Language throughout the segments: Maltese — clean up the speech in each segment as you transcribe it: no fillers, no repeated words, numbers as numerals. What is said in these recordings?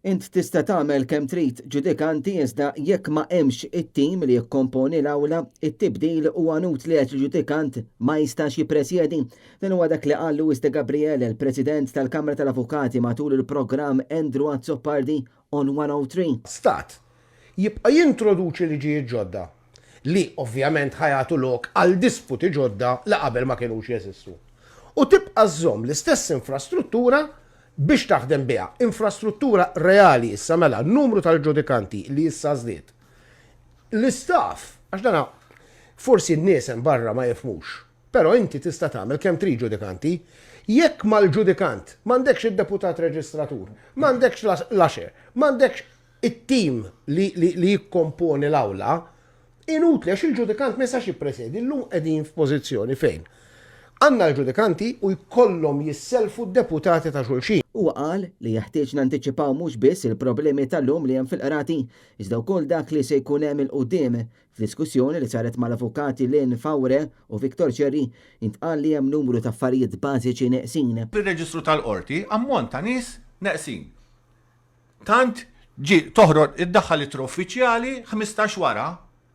Int tista' tagħmel kemm trid ġudikanti iżda jekk ma hemmx it-tim li jikkomponi l-awla, it-tibdil huwa utli għax il-ġudikant ma jistax jippresjedi. Dan huwa dak li qal Luis de Gabriele, il-President tal-Kamra tal-Avukati matul il-programm Andrew Azzopardi on 103. Stat jibqa' jintroduċi liġijiet ġodda li ovvjament ħajatu lok għal disputi ġodda li qabel ma kienux jeżistu. U tibqa' żomm l-istess infrastruttura biex taħdem biha. Infrastruttura reali issa mela n-numru tal-ġudikanti li issa żdied. L-istaff, għax dana forsi n-nies hemm barra ma jifmux, però inti tista' tagħmel kemm trid ġudikanti, jekk mal-ġudikant m'għandekx id-deputat reġistratur, m'għandekx l-għaxer, m'għandekx it-tim li jikkomponi l-awla, inutli għax il-ġudikant ma jistax jippresedi, llum qegħdin f'pożizzjoni fejn għandna l-ġudikanti u jkollhom jisselfu d-deputati ta' xulxin. Huwa qal li jeħtieġ nanticipaw mhux biss il-problemi tal-lum li hemm fil-qrati, iżda wkoll dak li se jkun hemm il-qudiem. F'diskussjoni li saret mal-avukati Lynn Fawre u Viktor Ċerri intqal li hemm numru ta' affarijiet bażiċi neqsin. Fil-reġistru tal-qorti ammont ta' nies neqsin. Tant ġi toħroġ iddaħħal ittra uffiċjali 15 wara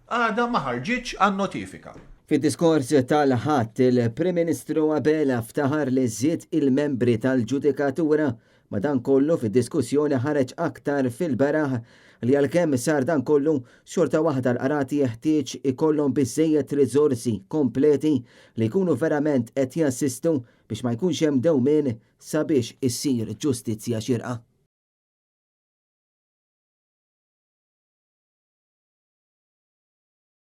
għada ma ħarġitx għan-notifika. Fid-diskors tal-ħadd il-Prim Ministru Abela ftaħar li żied il-membri tal-ġudikatura, madankollu fid-diskussjoni ħareġ aktar fil-beraħ li għalkemm sar dan kollu xorta waħda l-qrati jeħtieġ ikollhom biżżejjed riżorsi kompleti li jkunu verament qed jassistu biex ma jkunx hemm dewmien sabiex issir ġustizzja xierqa.